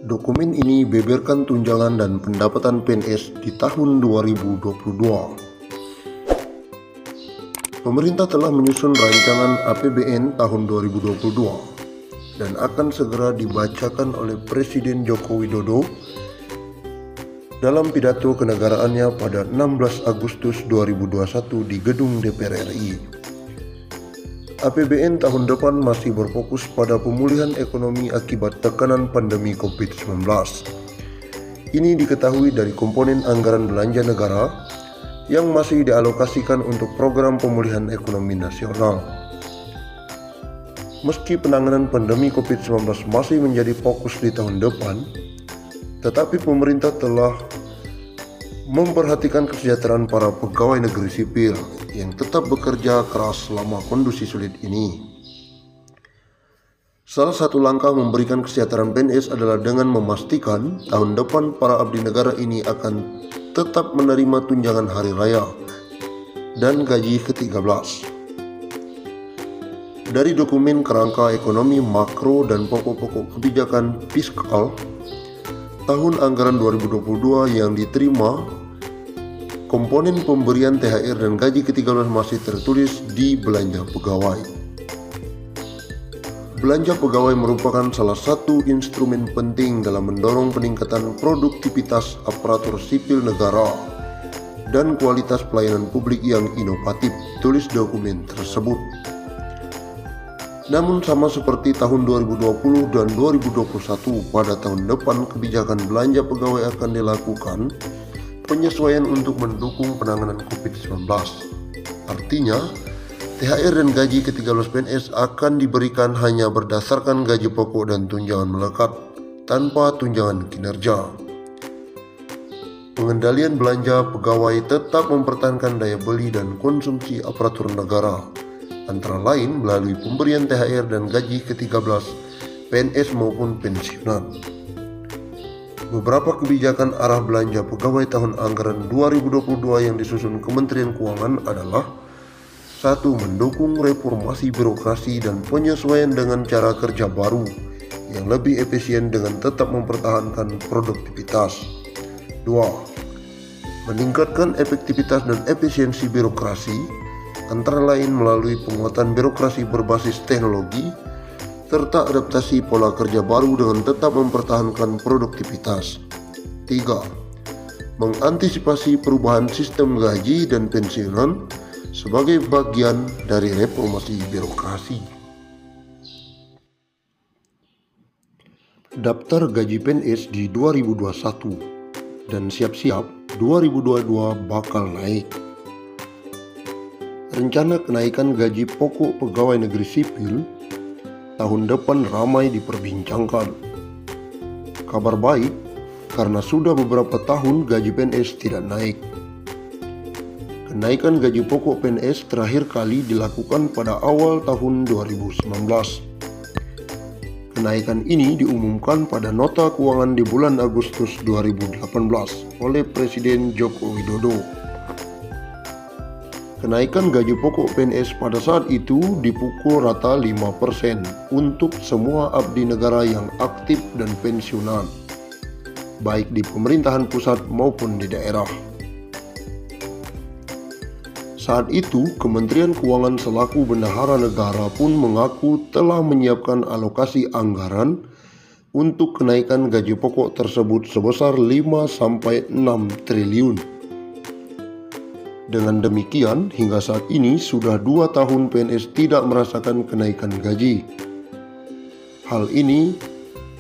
Dokumen ini beberkan tunjangan dan pendapatan PNS di tahun 2022. Pemerintah telah menyusun rancangan APBN tahun 2022 dan akan segera dibacakan oleh Presiden Joko Widodo dalam pidato kenegaraannya pada 16 Agustus 2021 di Gedung DPR RI. APBN tahun depan masih berfokus pada pemulihan ekonomi akibat tekanan pandemi COVID-19. Ini diketahui dari komponen anggaran belanja negara yang masih dialokasikan untuk program pemulihan ekonomi nasional. Meski penanganan pandemi COVID-19 masih menjadi fokus di tahun depan, tetapi pemerintah telah memperhatikan kesejahteraan para pegawai negeri sipil yang tetap bekerja keras selama kondisi sulit ini. Salah satu langkah memberikan kesejahteraan PNS adalah dengan memastikan tahun depan para abdi negara ini akan tetap menerima tunjangan hari raya dan gaji ke-13. Dari dokumen kerangka ekonomi makro dan pokok-pokok kebijakan fiskal tahun anggaran 2022 yang diterima, komponen pemberian THR dan gaji ke-13 masih tertulis di belanja pegawai. Belanja pegawai merupakan salah satu instrumen penting dalam mendorong peningkatan produktivitas aparatur sipil negara dan kualitas pelayanan publik yang inovatif, tulis dokumen tersebut. Namun sama seperti tahun 2020 dan 2021, pada tahun depan kebijakan belanja pegawai akan dilakukan penyesuaian untuk mendukung penanganan COVID-19. Artinya, THR dan gaji ke-13 PNS akan diberikan hanya berdasarkan gaji pokok dan tunjangan melekat tanpa tunjangan kinerja. Pengendalian belanja pegawai tetap mempertahankan daya beli dan konsumsi aparatur negara, antara lain melalui pemberian THR dan gaji ke-13 PNS maupun pensiunan. Beberapa kebijakan arah belanja pegawai tahun anggaran 2022 yang disusun Kementerian Keuangan adalah: 1. Mendukung reformasi birokrasi dan penyesuaian dengan cara kerja baru yang lebih efisien dengan tetap mempertahankan produktivitas. 2. Meningkatkan efektivitas dan efisiensi birokrasi, antara lain melalui penguatan birokrasi berbasis teknologi serta adaptasi pola kerja baru dengan tetap mempertahankan produktivitas. 3. Mengantisipasi perubahan sistem gaji dan pensiunan sebagai bagian dari reformasi birokrasi. Daftar gaji PNS di 2021 dan siap-siap 2022 bakal naik. Rencana kenaikan gaji pokok pegawai negeri sipil tahun depan ramai diperbincangkan. Kabar baik, karena sudah beberapa tahun gaji PNS tidak naik. Kenaikan gaji pokok PNS terakhir kali dilakukan pada awal tahun 2019. Kenaikan ini diumumkan pada nota keuangan di bulan Agustus 2018 oleh Presiden Joko Widodo. Kenaikan gaji pokok PNS pada saat itu dipukul rata 5% untuk semua abdi negara yang aktif dan pensiunan, baik di pemerintahan pusat maupun di daerah. Saat itu, Kementerian Keuangan selaku bendahara negara pun mengaku telah menyiapkan alokasi anggaran untuk kenaikan gaji pokok tersebut sebesar 5-6 triliun. Dengan demikian, hingga saat ini sudah 2 tahun PNS tidak merasakan kenaikan gaji. Hal ini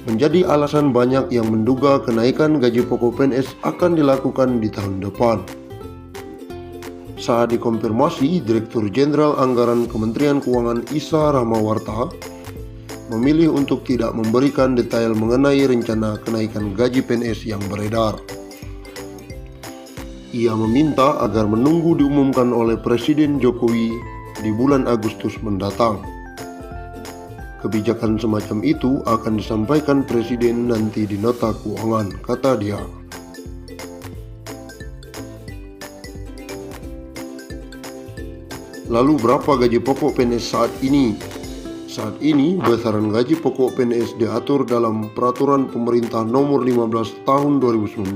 menjadi alasan banyak yang menduga kenaikan gaji pokok PNS akan dilakukan di tahun depan. Saat dikonfirmasi, Direktur Jenderal Anggaran Kementerian Keuangan Isa Rahmawarta memilih untuk tidak memberikan detail mengenai rencana kenaikan gaji PNS yang beredar. Ia meminta agar menunggu diumumkan oleh Presiden Jokowi di bulan Agustus mendatang. Kebijakan semacam itu akan disampaikan Presiden nanti di nota keuangan, kata dia. Lalu berapa gaji pokok PNS saat ini? Saat ini, besaran gaji pokok PNS diatur dalam Peraturan Pemerintah Nomor 15 Tahun 2019.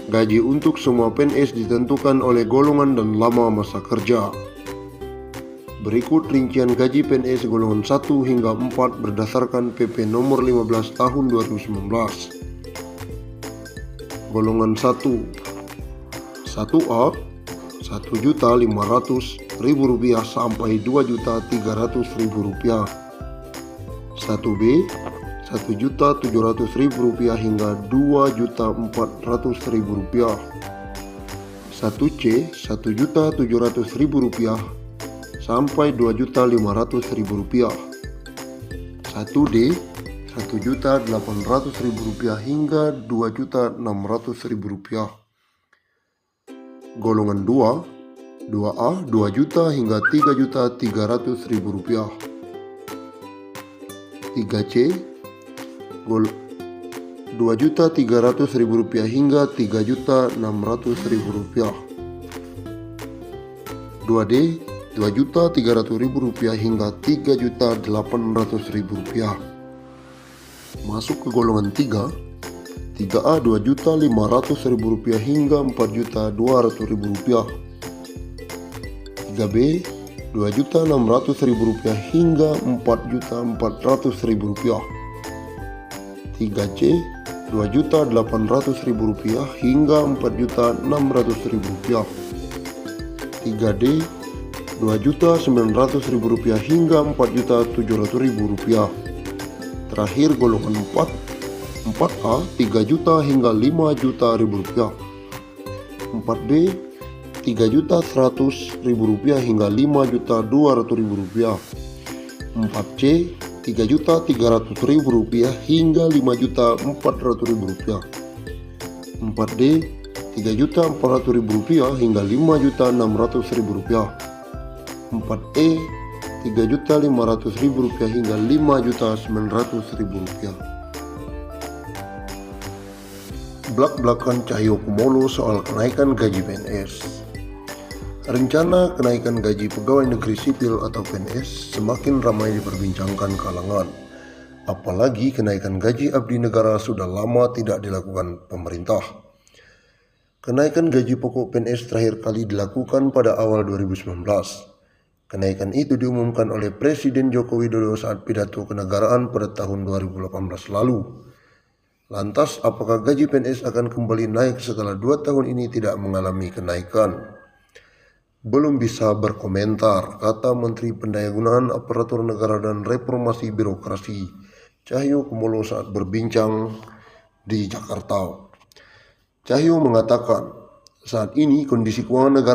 Gaji untuk semua PNS ditentukan oleh golongan dan lama masa kerja. Berikut rincian gaji PNS golongan 1 hingga 4 berdasarkan PP Nomor 15 Tahun 2019. Golongan 1 1A Rp1.500.000 sampai Rp2.300.000. 1B Rp1.700.000 hingga Rp2.400.000. 1C Rp1.700.000 sampai Rp2.500.000. 1D Rp1.800.000 hingga Rp2.600.000. Golongan 2 2A Rp2 juta hingga Rp3.300.000. 3C Rp2.300.000 hingga Rp3.600.000. 2D Rp2.300.000 hingga Rp3.800.000. Masuk ke golongan 3 3A Rp2.500.000 hingga Rp4.200.000. 3B Rp2.600.000 hingga Rp4.400.000. 3C Rp2.800.000 hingga Rp4.600.000. 3D Rp2.900.000 hingga Rp4.700.000. Terakhir golongan 4A Rp3 juta hingga Rp5.000.000. 4B Rp3.100.000 hingga Rp5.200.000. 4C Rp3.300.000 hingga Rp5.400.000. 4D Rp3.400.000 hingga Rp5.600.000. 4E Rp3.500.000 hingga Rp5.900.000. Blak-blakan Cahyokumolo soal kenaikan gaji PNS. Rencana kenaikan gaji pegawai negeri sipil atau PNS semakin ramai diperbincangkan kalangan. Apalagi kenaikan gaji abdi negara sudah lama tidak dilakukan pemerintah. Kenaikan gaji pokok PNS terakhir kali dilakukan pada awal 2019. Kenaikan itu diumumkan oleh Presiden Joko Widodo saat pidato kenegaraan pada tahun 2018 lalu. Lantas, apakah gaji PNS akan kembali naik setelah 2 tahun ini tidak mengalami kenaikan? Belum bisa berkomentar, kata Menteri Pendayagunaan Aparatur Negara dan Reformasi Birokrasi Cahyokumolo saat berbincang di Jakarta. Cahyo mengatakan, saat ini kondisi keuangan negara